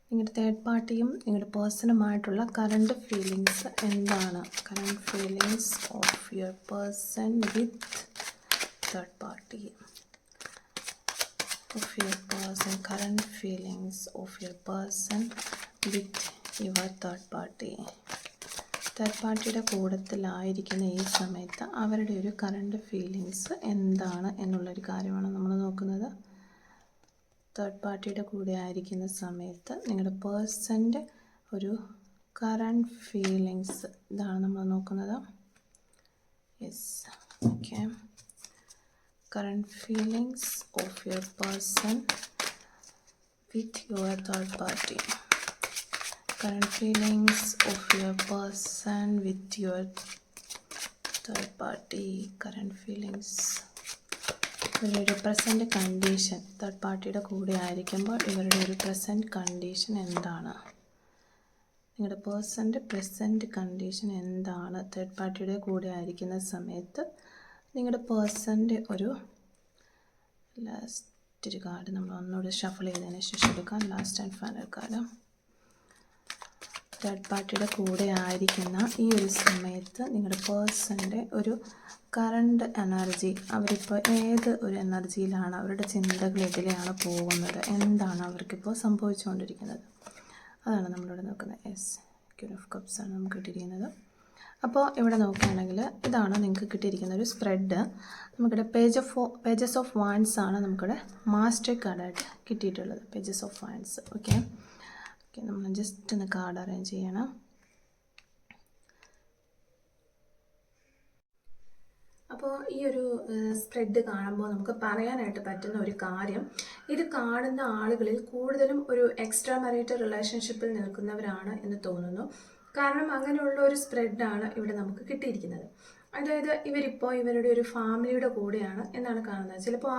നിങ്ങളുടെ തേർഡ് പാർട്ടിയും നിങ്ങളുടെ പേഴ്സണുമായിട്ടുള്ള കറണ്ട് ഫീലിങ്സ് എന്താണ്? Current feelings of your person with third party. Of your person, current feelings of your person with your third party. Third പാർട്ടിയുടെ കൂട്ടത്തിലായിരിക്കുന്ന ഈ സമയത്ത് അവരുടെ ഒരു കറണ്ട് ഫീലിങ്സ് എന്താണ് എന്നുള്ളൊരു കാര്യമാണ് നമ്മൾ നോക്കുന്നത്. തേർഡ് പാർട്ടിയുടെ കൂടെ ആയിരിക്കുന്ന സമയത്ത് നിങ്ങളുടെ പേഴ്സൻ്റെ ഒരു കറണ്ട് ഫീലിങ്സ് ഇതാണ് നമ്മൾ നോക്കുന്നത്. Yes, okay. Current feelings of your person with your third party. Current feelings of your person with your third party. Current feelings, ഇവരുടെ ഒരു പ്രസൻറ്റ് കണ്ടീഷൻ, തേർഡ് പാർട്ടിയുടെ കൂടെ ആയിരിക്കുമ്പോൾ ഇവരുടെ ഒരു പ്രസൻറ്റ് കണ്ടീഷൻ എന്താണ്? നിങ്ങളുടെ പേഴ്സൻ്റെ പ്രസൻറ്റ് കണ്ടീഷൻ എന്താണ്? തേർഡ് പാർട്ടിയുടെ കൂടെ ആയിരിക്കുന്ന സമയത്ത് നിങ്ങളുടെ പേഴ്സൻ്റെ ഒരു ലാസ്റ്റ് ഒരു കാർഡ് നമ്മൾ ഒന്നുകൂടി ഷഫിൾ ചെയ്തതിന് ശേഷം എടുക്കാം. Last and final card. Third പാർട്ടിയുടെ കൂടെ ആയിരിക്കുന്ന ഈ ഒരു സമയത്ത് നിങ്ങളുടെ പേഴ്സൻ്റെ ഒരു കറണ്ട് എനർജി, അവരിപ്പോൾ ഏത് ഒരു എനർജിയിലാണ്, അവരുടെ ചിന്തകൾ എതിലെയാണ് പോകുന്നത്, എന്താണ് അവർക്കിപ്പോൾ സംഭവിച്ചുകൊണ്ടിരിക്കുന്നത്, അതാണ് നമ്മളിവിടെ നോക്കുന്നത്. യെസ്, ക്യൂൻ ഓഫ് കപ്സ് ആണ് നമുക്ക് കിട്ടിയിരിക്കുന്നത്. അപ്പോൾ ഇവിടെ നോക്കുകയാണെങ്കിൽ ഇതാണ് നിങ്ങൾക്ക് കിട്ടിയിരിക്കുന്ന ഒരു സ്പ്രെഡ്. നമുക്കിവിടെ പേജസ് ഓഫ് വാൻഡ്സ് ആണ് നമുക്കിവിടെ മാസ്റ്റർ കാർഡായിട്ട് കിട്ടിയിട്ടുള്ളത്. Pages of wands. ഓക്കെ, നമ്മൾ ജസ്റ്റ് ഒന്ന് കാർഡ് അറേഞ്ച് ചെയ്യണം. അപ്പോൾ ഈ ഒരു സ്പ്രെഡ് കാണുമ്പോൾ നമുക്ക് പറയാനായിട്ട് പറ്റുന്ന ഒരു കാര്യം, ഇത് കാണുന്ന ആളുകളിൽ കൂടുതലും ഒരു എക്സ്ട്രാ മാരിറ്റൽ റിലേഷൻഷിപ്പിൽ നിൽക്കുന്നവരാണ് എന്ന് തോന്നുന്നു. കാരണം അങ്ങനെയുള്ള ഒരു സ്പ്രെഡാണ് ഇവിടെ നമുക്ക് കിട്ടിയിരിക്കുന്നത്. അതായത് ഇവരിപ്പോൾ ഇവരുടെ ഒരു ഫാമിലിയുടെ കൂടെയാണ് എന്നാണ് കാണുന്നത്. ചിലപ്പോൾ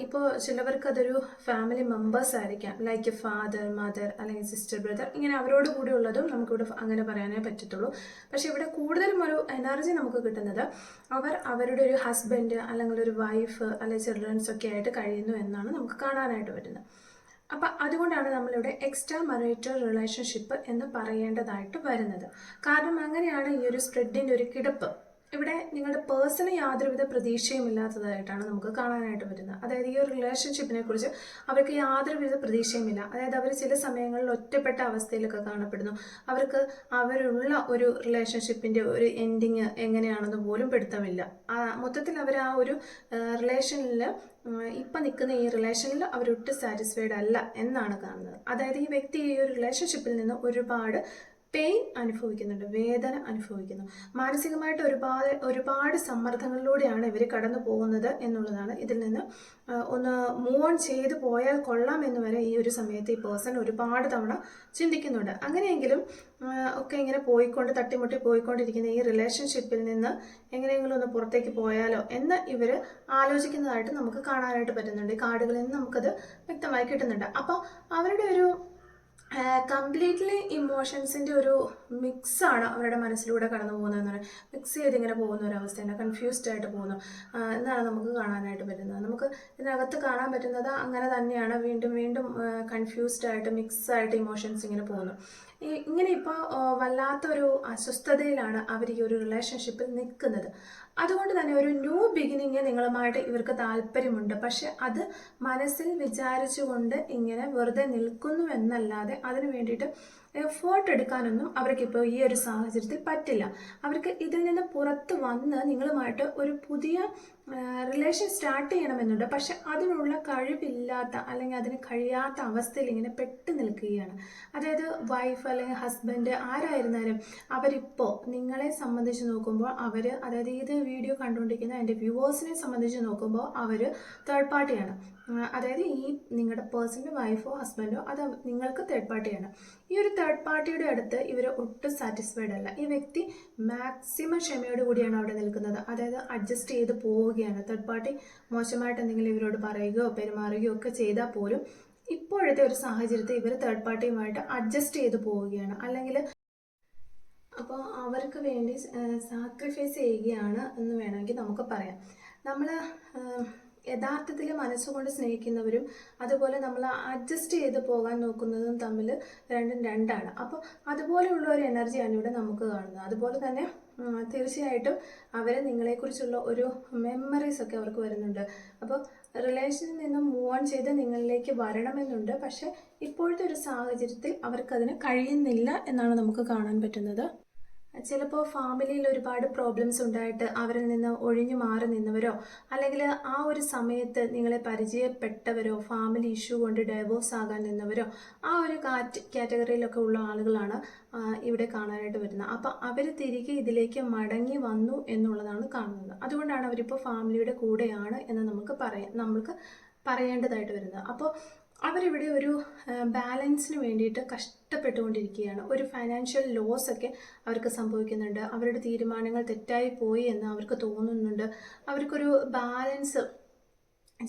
ഇപ്പോൾ ചിലവർക്ക് അതൊരു ഫാമിലി മെമ്പേഴ്സ് ആയിരിക്കാം, ലൈക്ക് ഫാദർ, മദർ അല്ലെങ്കിൽ സിസ്റ്റർ, ബ്രദർ, ഇങ്ങനെ അവരോട് കൂടി ഉള്ളതും നമുക്കിവിടെ അങ്ങനെ പറയാനേ പറ്റത്തുള്ളൂ. പക്ഷേ ഇവിടെ കൂടുതലും ഒരു എനർജി നമുക്ക് കിട്ടുന്നത് അവരുടെ ഒരു ഹസ്ബൻഡ് അല്ലെങ്കിൽ ഒരു വൈഫ് അല്ലെങ്കിൽ ചിൽഡ്രൻസ് ഒക്കെ ആയിട്ട് കഴിയുന്നു എന്നാണ് നമുക്ക് കാണാനായിട്ട് പറ്റുന്നത്. അപ്പം അതുകൊണ്ടാണ് നമ്മളിവിടെ എക്സ്ട്രാ മാരിറ്റൽ റിലേഷൻഷിപ്പ് എന്ന് പറയേണ്ടതായിട്ട് വരുന്നത്. കാരണം അങ്ങനെയാണ് ഈ ഒരു സ്പ്രെഡിൻ്റെ ഒരു കിടപ്പ്. ഇവിടെ നിങ്ങളുടെ പേഴ്സണ് യാതൊരുവിധ പ്രതീക്ഷയും ഇല്ലാത്തതായിട്ടാണ് നമുക്ക് കാണാനായിട്ട് പറ്റുന്നത്. അതായത് ഈ ഒരു റിലേഷൻഷിപ്പിനെ കുറിച്ച് അവർക്ക് യാതൊരുവിധ പ്രതീക്ഷയുമില്ല. അതായത് അവർ ചില സമയങ്ങളിൽ ഒറ്റപ്പെട്ട അവസ്ഥയിലൊക്കെ കാണപ്പെടുന്നു. അവർക്ക് അവരുള്ള ഒരു റിലേഷൻഷിപ്പിൻ്റെ ഒരു എൻഡിങ് എങ്ങനെയാണെന്ന് പോലും പിടുത്തമില്ല. മൊത്തത്തിൽ അവർ ആ ഒരു റിലേഷനിൽ ഇപ്പം നിൽക്കുന്ന ഈ റിലേഷനിൽ അവരൊട്ടും സാറ്റിസ്ഫൈഡ് അല്ല എന്നാണ് കാണുന്നത്. അതായത് ഈ വ്യക്തി ഈ ഒരു റിലേഷൻഷിപ്പിൽ നിന്ന് ഒരുപാട് പെയിൻ അനുഭവിക്കുന്നുണ്ട്, വേദന അനുഭവിക്കുന്നു. മാനസികമായിട്ട് ഒരുപാട് സമ്മർദ്ദങ്ങളിലൂടെയാണ് ഇവർ കടന്നു പോകുന്നത് എന്നുള്ളതാണ്. ഇതിൽ നിന്ന് ഒന്ന് മൂവ് ഓൺ ചെയ്തു പോയാൽ കൊള്ളാം എന്ന് വരെ ഈ ഒരു സമയത്ത് ഈ പേഴ്സൺ ഒരുപാട് തവണ ചിന്തിക്കുന്നുണ്ട്. അങ്ങനെയെങ്കിലും ഒക്കെ ഇങ്ങനെ തട്ടിമുട്ടി പോയിക്കൊണ്ടിരിക്കുന്ന ഈ റിലേഷൻഷിപ്പിൽ നിന്ന് എങ്ങനെയെങ്കിലും ഒന്ന് പുറത്തേക്ക് പോയാലോ എന്ന് ഇവർ ആലോചിക്കുന്നതായിട്ട് നമുക്ക് കാണാനായിട്ട് പറ്റുന്നുണ്ട്. ഈ കാർഡുകളിൽ നിന്ന് നമുക്കത് വ്യക്തമായി കിട്ടുന്നുണ്ട്. അപ്പോൾ അവരുടെ ഒരു കംപ്ലീറ്റ്ലി ഇമോഷൻസിൻ്റെ ഒരു മിക്സാണ് അവരുടെ മനസ്സിലൂടെ കടന്നു പോകുന്നതെന്ന് പറയുന്നത്. മിക്സ് ചെയ്തിങ്ങനെ പോകുന്ന ഒരവസ്ഥയാണ്, കൺഫ്യൂസ്ഡ് ആയിട്ട് പോകുന്നു എന്നാണ് നമുക്ക് കാണാനായിട്ട് പറ്റുന്നത്. നമുക്ക് ഇതിനകത്ത് കാണാൻ പറ്റുന്നത് അങ്ങനെ തന്നെയാണ്. വീണ്ടും വീണ്ടും കൺഫ്യൂസ്ഡ് ആയിട്ട് മിക്സായിട്ട് ഇമോഷൻസ് ഇങ്ങനെ പോകുന്നു. ഇങ്ങനെ ഇപ്പോൾ വല്ലാത്തൊരു അസ്വസ്ഥതയിലാണ് അവർ ഈ ഒരു റിലേഷൻഷിപ്പിൽ നിൽക്കുന്നത്. അതുകൊണ്ട് തന്നെ ഒരു ന്യൂ ബിഗിനിങ് നിങ്ങളുമായിട്ട് ഇവർക്ക് താല്പര്യമുണ്ട്. പക്ഷെ അത് മനസ്സിൽ വിചാരിച്ചുകൊണ്ട് ഇങ്ങനെ വെറുതെ നിൽക്കുന്നു എന്നല്ലാതെ അതിനു വേണ്ടിയിട്ട് എഫേർട്ട് എടുക്കാനൊന്നും അവർക്കിപ്പോൾ ഈ ഒരു സാഹചര്യത്തിൽ പറ്റില്ല. അവർക്ക് ഇതിൽ നിന്ന് പുറത്ത് വന്ന് നിങ്ങളുമായിട്ട് ഒരു പുതിയ റിലേഷൻ സ്റ്റാർട്ട് ചെയ്യണമെന്നുണ്ട്. പക്ഷെ അതിനുള്ള കഴിവില്ലാത്ത അല്ലെങ്കിൽ അതിന് കഴിയാത്ത അവസ്ഥയിൽ ഇങ്ങനെ പെട്ട് നിൽക്കുകയാണ്. അതായത് വൈഫ് അല്ലെങ്കിൽ ഹസ്ബൻഡ് ആരായിരുന്നാലും അവരിപ്പോൾ നിങ്ങളെ സംബന്ധിച്ച് നോക്കുമ്പോൾ അതായത് ഇത് വീഡിയോ കണ്ടുകൊണ്ടിരിക്കുന്ന എൻ്റെ വ്യൂവേഴ്സിനെ സംബന്ധിച്ച് നോക്കുമ്പോൾ അവർ തേർഡ് പാർട്ടിയാണ്. അതായത് ഈ നിങ്ങളുടെ പേഴ്സൻ്റെ വൈഫോ ഹസ്ബൻഡോ അത് നിങ്ങൾക്ക് തേർഡ് പാർട്ടിയാണ്. ഈ ഒരു തേർഡ് പാർട്ടിയുടെ അടുത്ത് ഇവർ ഒട്ടും സാറ്റിസ്ഫൈഡ് അല്ല. ഈ വ്യക്തി മാക്സിമം ക്ഷമയോട് കൂടിയാണ് അവിടെ നിൽക്കുന്നത്. അതായത് അഡ്ജസ്റ്റ് ചെയ്ത് പോവുകയാണ്. തേർഡ് പാർട്ടി മോശമായിട്ട് എന്തെങ്കിലും ഇവരോട് പറയുകയോ പെരുമാറുകയോ ഒക്കെ ചെയ്താൽ പോലും ഇപ്പോഴത്തെ ഒരു സാഹചര്യത്തിൽ ഇവർ തേർഡ് പാർട്ടിയുമായിട്ട് അഡ്ജസ്റ്റ് ചെയ്ത് പോവുകയാണ്. അല്ലെങ്കിൽ അപ്പോൾ അവർക്ക് വേണ്ടി സാക്രിഫൈസ് ചെയ്യുകയാണ് എന്ന് വേണമെങ്കിൽ നമുക്ക് പറയാം. നമ്മൾ യഥാർത്ഥത്തിൽ മനസ്സുകൊണ്ട് സ്നേഹിക്കുന്നവരും അതുപോലെ നമ്മൾ അഡ്ജസ്റ്റ് ചെയ്ത് പോകാൻ നോക്കുന്നതും തമ്മിൽ രണ്ടും രണ്ടാണ്. അപ്പോൾ അതുപോലെയുള്ള ഒരു എനർജിയാണ് ഇവിടെ നമുക്ക് കാണുന്നത്. അതുപോലെ തന്നെ തീർച്ചയായിട്ടും അവർ നിങ്ങളെക്കുറിച്ചുള്ള ഒരു മെമ്മറീസ് ഒക്കെ അവർക്ക് വരുന്നുണ്ട്. അപ്പോൾ റിലേഷനിൽ നിന്നും മൂവ് ഓൺ ചെയ്ത് നിങ്ങളിലേക്ക് വരണമെന്നുണ്ട്. പക്ഷേ ഇപ്പോഴത്തെ ഒരു സാഹചര്യത്തിൽ അവർക്കതിന് കഴിയുന്നില്ല എന്നാണ് നമുക്ക് കാണാൻ പറ്റുന്നത്. ചിലപ്പോൾ ഫാമിലിയിൽ ഒരുപാട് പ്രോബ്ലംസ് ഉണ്ടായിട്ട് അവരിൽ നിന്ന് ഒഴിഞ്ഞു മാറി നിന്നവരോ അല്ലെങ്കിൽ ആ ഒരു സമയത്ത് നിങ്ങളെ പരിചയപ്പെട്ടവരോ ഫാമിലി ഇഷ്യൂ കൊണ്ട് ഡൈവോഴ്സ് ആകാൻ നിന്നവരോ ആ ഒരു കാറ്റഗറിയിലൊക്കെ ഉള്ള ആളുകളാണ് ഇവിടെ കാണാനായിട്ട് വരുന്നത്. അപ്പം അവർ തിരികെ ഇതിലേക്ക് മടങ്ങി വന്നു എന്നുള്ളതാണ് കാണുന്നത്. അതുകൊണ്ടാണ് അവരിപ്പോൾ ഫാമിലിയുടെ കൂടെയാണ് എന്ന് നമുക്ക് പറയേണ്ടതായിട്ട് വരുന്നത്. അപ്പോൾ അവരിവിടെ ഒരു ബാലൻസിന് വേണ്ടിയിട്ട് കഷ്ടപ്പെട്ടുകൊണ്ടിരിക്കുകയാണ്. ഒരു ഫൈനാൻഷ്യൽ ലോസ് ഒക്കെ അവർക്ക് സംഭവിക്കുന്നുണ്ട്. അവരുടെ തീരുമാനങ്ങൾ തെറ്റായി പോയി എന്ന് അവർക്ക് തോന്നുന്നുണ്ട്. അവർക്കൊരു ബാലൻസ്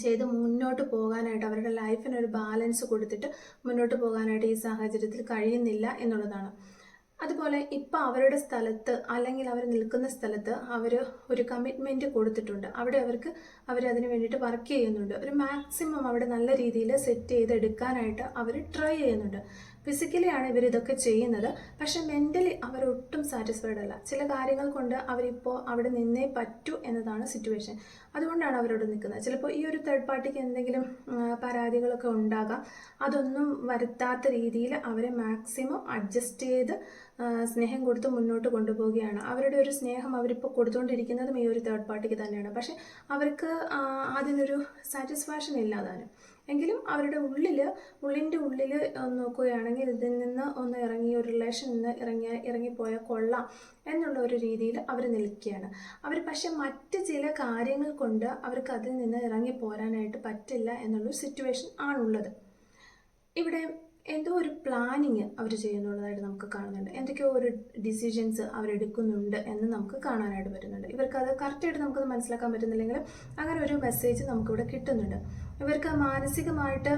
ചെയ്ത് മുന്നോട്ട് പോകാനായിട്ട് അവരുടെ ലൈഫിനൊരു ബാലൻസ് കൊടുത്തിട്ട് മുന്നോട്ട് പോകാനായിട്ട് ഈ സാഹചര്യത്തിൽ കഴിയുന്നില്ല എന്നുള്ളതാണ്. അതുപോലെ ഇപ്പം അവരുടെ സ്ഥലത്ത് അല്ലെങ്കിൽ അവർ നിൽക്കുന്ന സ്ഥലത്ത് അവർ ഒരു കമ്മിറ്റ്മെൻറ്റ് കൊടുത്തിട്ടുണ്ട്. അവിടെ അവരതിന് വേണ്ടിയിട്ട് വർക്ക് ചെയ്യുന്നുണ്ട്. ഒരു മാക്സിമം അവിടെ നല്ല രീതിയിൽ സെറ്റ് ചെയ്തെടുക്കാനായിട്ട് അവർ ട്രൈ ചെയ്യുന്നുണ്ട്. ഫിസിക്കലിയാണ് ഇവരിതൊക്കെ ചെയ്യുന്നത്. പക്ഷെ മെൻ്റലി അവരൊട്ടും സാറ്റിസ്ഫൈഡ് അല്ല. ചില കാര്യങ്ങൾ കൊണ്ട് അവരിപ്പോൾ അവിടെ നിന്നേ പറ്റൂ എന്നതാണ് സിറ്റുവേഷൻ. അതുകൊണ്ടാണ് അവരോട് നിൽക്കുന്നത്. ചിലപ്പോൾ ഈ ഒരു തേർഡ് പാർട്ടിക്ക് എന്തെങ്കിലും പരാതികളൊക്കെ ഉണ്ടാകാം. അതൊന്നും വരുത്താത്ത രീതിയിൽ അവരെ മാക്സിമം അഡ്ജസ്റ്റ് ചെയ്ത് സ്നേഹം കൊടുത്ത് മുന്നോട്ട് കൊണ്ടുപോവുകയാണ്. അവരുടെ ഒരു സ്നേഹം അവരിപ്പോൾ കൊടുത്തുകൊണ്ടിരിക്കുന്നതും ഈ ഒരു തേർഡ് പാർട്ടിക്ക് തന്നെയാണ്. പക്ഷെ അവർക്ക് അതിനൊരു സാറ്റിസ്ഫാക്ഷൻ ഇല്ലാതാനും. എങ്കിലും അവരുടെ ഉള്ളിൻ്റെ ഉള്ളിൽ നോക്കുകയാണെങ്കിൽ ഇതിൽ നിന്ന് ഒന്ന് ഇറങ്ങി ഒരു റിലേഷനിൽ നിന്ന് ഇറങ്ങിപ്പോയാൽ കൊള്ളാം എന്നുള്ള ഒരു രീതിയിൽ അവർ നിൽക്കുകയാണ്. അവർ പക്ഷെ മറ്റ് ചില കാര്യങ്ങൾ കൊണ്ട് അവർക്ക് അതിൽ നിന്ന് ഇറങ്ങി പോരാനായിട്ട് പറ്റില്ല എന്നുള്ളൊരു സിറ്റുവേഷൻ ആണുള്ളത്. ഇവിടെ എന്തോ ഒരു പ്ലാനിങ് അവർ ചെയ്യുന്നുള്ളതായിട്ട് നമുക്ക് കാണുന്നുണ്ട്. എന്തൊക്കെയോ ഒരു ഡിസിഷൻസ് അവരെടുക്കുന്നുണ്ട് എന്ന് നമുക്ക് കാണാനായിട്ട് പറ്റുന്നുണ്ട്. ഇവർക്കത് കറക്റ്റായിട്ട് നമുക്കത് മനസ്സിലാക്കാൻ പറ്റുന്നില്ലെങ്കിൽ അങ്ങനെ ഒരു മെസ്സേജ് നമുക്കിവിടെ കിട്ടുന്നുണ്ട്. ഇവർക്ക് മാനസികമായിട്ട്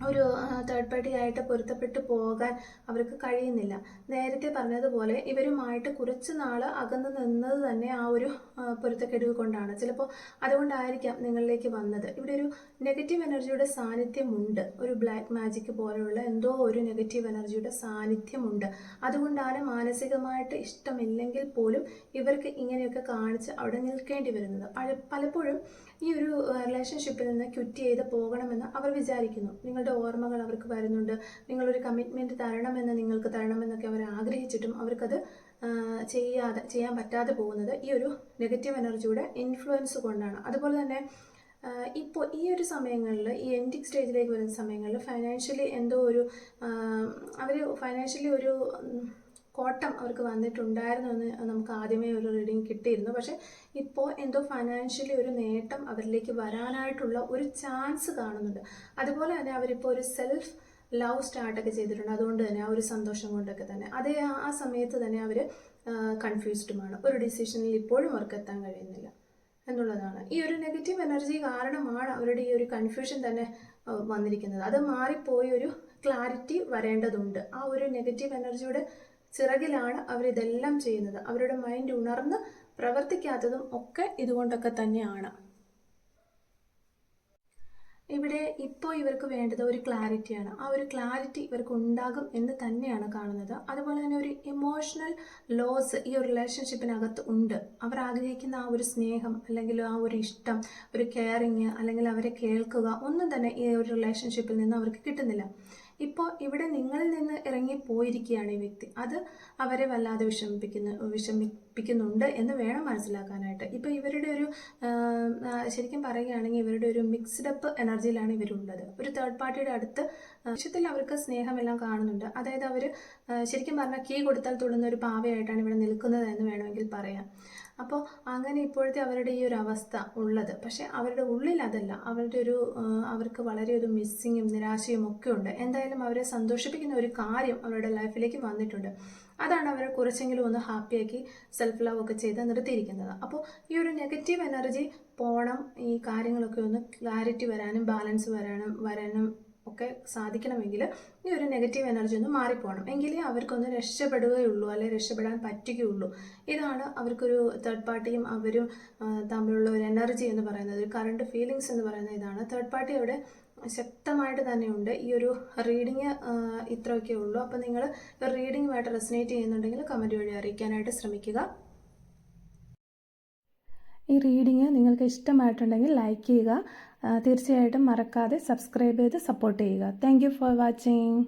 ഒരു തേർഡ് പാർട്ടി ആയിട്ട് പൊരുത്തപ്പെട്ടു പോകാൻ അവർക്ക് കഴിയുന്നില്ല. നേരത്തെ പറഞ്ഞതുപോലെ ഇവരുമായിട്ട് കുറച്ച് നാൾ അകന്ന് നിന്നത് തന്നെ ആ ഒരു പൊരുത്തക്കെടുവ് കൊണ്ടാണ്. ചിലപ്പോൾ അതുകൊണ്ടായിരിക്കാം നിങ്ങളിലേക്ക് വന്നത്. ഇവിടെ ഒരു നെഗറ്റീവ് എനർജിയുടെ സാന്നിധ്യമുണ്ട്. ഒരു ബ്ലാക്ക് മാജിക് പോലെയുള്ള എന്തോ ഒരു നെഗറ്റീവ് എനർജിയുടെ സാന്നിധ്യമുണ്ട്. അതുകൊണ്ടാണ് മാനസികമായിട്ട് ഇഷ്ടമില്ലെങ്കിൽ പോലും ഇവർക്ക് ഇങ്ങനെയൊക്കെ കാണിച്ച് അവിടെ നിൽക്കേണ്ടി വരുന്നത്. പലപ്പോഴും ഈ ഒരു റിലേഷൻഷിപ്പിൽ നിന്ന് ക്വിറ്റ് ചെയ്ത് പോകണമെന്ന് അവർ വിചാരിക്കുന്നു. നിങ്ങളുടെ ഓർമ്മകൾ അവർക്ക് വരുന്നുണ്ട്. നിങ്ങളൊരു കമ്മിറ്റ്മെൻറ്റ് തരണമെന്നൊക്കെ അവർ ആഗ്രഹിച്ചിട്ടും അവർക്കത് ചെയ്യാൻ പറ്റാതെ പോകുന്നത് ഈ ഒരു നെഗറ്റീവ് എനർജിയുടെ ഇൻഫ്ലുവൻസ് കൊണ്ടാണ്. അതുപോലെ തന്നെ ഇപ്പോൾ ഈ ഒരു സമയങ്ങളിൽ ഈ എൻഡിങ് സ്റ്റേജിലേക്ക് വരുന്ന സമയങ്ങളിൽ ഫൈനാൻഷ്യലി എന്തോ ഒരു അവർ ഫൈനാൻഷ്യലി ഒരു കോട്ടം അവർക്ക് വന്നിട്ടുണ്ടായിരുന്നു എന്ന് നമുക്ക് ആദ്യമേ ഒരു റീഡിങ് കിട്ടിയിരുന്നു. പക്ഷേ ഇപ്പോൾ എന്തോ ഫൈനാൻഷ്യലി ഒരു നേട്ടം അവരിലേക്ക് വരാനായിട്ടുള്ള ഒരു ചാൻസ് കാണുന്നുണ്ട്. അതുപോലെ തന്നെ അവരിപ്പോൾ ഒരു സെൽഫ് ലവ് സ്റ്റാർട്ടൊക്കെ ചെയ്തിട്ടുണ്ട്. അതുകൊണ്ട് തന്നെ ആ ഒരു സന്തോഷം കൊണ്ടൊക്കെ തന്നെ അതേ ആ സമയത്ത് തന്നെ അവർ കൺഫ്യൂസ്ഡുമാണ്. ഒരു ഡിസിഷനിൽ ഇപ്പോഴും അവർക്ക് എത്താൻ കഴിയുന്നില്ല എന്നുള്ളതാണ്. ഈ ഒരു നെഗറ്റീവ് എനർജി കാരണമാണ് അവരുടെ ഈ ഒരു കൺഫ്യൂഷൻ തന്നെ വന്നിരിക്കുന്നത്. അത് മാറിപ്പോയി ഒരു ക്ലാരിറ്റി വരേണ്ടതുണ്ട്. ആ ഒരു നെഗറ്റീവ് എനർജിയുടെ ചിറകിലാണ് അവരിതെല്ലാം ചെയ്യുന്നത്. അവരുടെ മൈൻഡ് ഉണർന്ന് പ്രവർത്തിക്കാത്തതും ഒക്കെ ഇതുകൊണ്ടൊക്കെ തന്നെയാണ്. ഇവിടെ ഇപ്പോൾ ഇവർക്ക് വേണ്ടത് ഒരു ക്ലാരിറ്റിയാണ്. ആ ഒരു ക്ലാരിറ്റി ഇവർക്ക് ഉണ്ടാകും എന്ന് തന്നെയാണ് കാണുന്നത്. അതുപോലെ തന്നെ ഒരു ഇമോഷണൽ ലോസ് ഈ ഒരു റിലേഷൻഷിപ്പിനകത്ത് ഉണ്ട്. അവർ ആഗ്രഹിക്കുന്ന ആ ഒരു സ്നേഹം അല്ലെങ്കിൽ ആ ഒരു ഇഷ്ടം, ഒരു കെയറിങ് അല്ലെങ്കിൽ അവരെ കേൾക്കുക ഒന്നും തന്നെ ഈ ഒരു റിലേഷൻഷിപ്പിൽ നിന്ന് അവർക്ക് കിട്ടുന്നില്ല. ഇപ്പോൾ ഇവിടെ നിങ്ങളിൽ നിന്ന് ഇറങ്ങിപ്പോയിരിക്കുകയാണ് ഈ വ്യക്തി. അത് അവരെ വല്ലാതെ വിഷമിപ്പിക്കുന്നുണ്ട് എന്ന് വേണം മനസ്സിലാക്കാനായിട്ട്. ഇപ്പോൾ ഇവരുടെ ഒരു ശരിക്കും പറയുകയാണെങ്കിൽ ഇവരുടെ ഒരു മിക്സ്ഡപ്പ് എനർജിയിലാണ് ഇവരുള്ളത്. ഒരു തേർഡ് പാർട്ടിയുടെ അടുത്ത് വിഷയത്തിൽ അവർക്ക് സ്നേഹമെല്ലാം കാണുന്നുണ്ട്. അതായത് അവർ ശരിക്കും പറഞ്ഞാൽ കീ കൊടുത്താൽ തുള്ളുന്ന ഒരു പാവയായിട്ടാണ് ഇവിടെ നിൽക്കുന്നത് എന്ന് വേണമെങ്കിൽ പറയാം. അപ്പോൾ അങ്ങനെ ഇപ്പോഴത്തെ അവരുടെ ഈ ഒരു അവസ്ഥ ഉള്ളത്. പക്ഷേ അവരുടെ ഉള്ളിൽ അതല്ല. അവർക്ക് വളരെ ഒരു മിസ്സിങ്ങും നിരാശയും ഒക്കെ ഉണ്ട്. എന്തായാലും അവരെ സന്തോഷിപ്പിക്കുന്ന ഒരു കാര്യം അവരുടെ ലൈഫിലേക്ക് വന്നിട്ടുണ്ട്. അതാണ് അവരെ കുറച്ചെങ്കിലും ഒന്ന് ഹാപ്പിയാക്കി സെൽഫ് ലവ് ഒക്കെ ചെയ്ത് നിർത്തിയിരിക്കുന്നത്. അപ്പോൾ ഈ ഒരു നെഗറ്റീവ് എനർജി പോണം, ഈ കാര്യങ്ങളൊക്കെ ഒന്ന് ക്ലാരിറ്റി വരാനും ബാലൻസ് വരാനും ഒക്കെ സാധിക്കണമെങ്കിൽ ഈ ഒരു നെഗറ്റീവ് എനർജി ഒന്ന് മാറിപ്പോകണം, എങ്കിലേ അവർക്കൊന്ന് രക്ഷപ്പെടുകയുള്ളൂ, അല്ലെങ്കിൽ രക്ഷപ്പെടാൻ പറ്റുകയുള്ളൂ. ഇതാണ് അവർക്കൊരു തേർഡ് പാർട്ടിയും അവരും തമ്മിലുള്ള ഒരു എനർജി എന്ന് പറയുന്നത്, ഒരു കറണ്ട് ഫീലിങ്സ് എന്ന് പറയുന്നത് ഇതാണ്. തേർഡ് പാർട്ടി അവിടെ ശക്തമായിട്ട് തന്നെയുണ്ട്. ഈ ഒരു റീഡിങ് ഇത്രയൊക്കെ ഉള്ളൂ. അപ്പോൾ നിങ്ങൾ റീഡിങ്ങുമായിട്ട് റെസനേറ്റ് ചെയ്യുന്നുണ്ടെങ്കിൽ കമൻറ്റ് വഴി അറിയിക്കാനായിട്ട് ശ്രമിക്കുക. ഈ റീഡിങ് നിങ്ങൾക്ക് ഇഷ്ടമായിട്ടുണ്ടെങ്കിൽ ലൈക്ക് ചെയ്യുക. തീർച്ചയായിട്ടും മറക്കാതെ സബ്സ്ക്രൈബ് ചെയ്ത് സപ്പോർട്ട് ചെയ്യുക. Thank you for watching.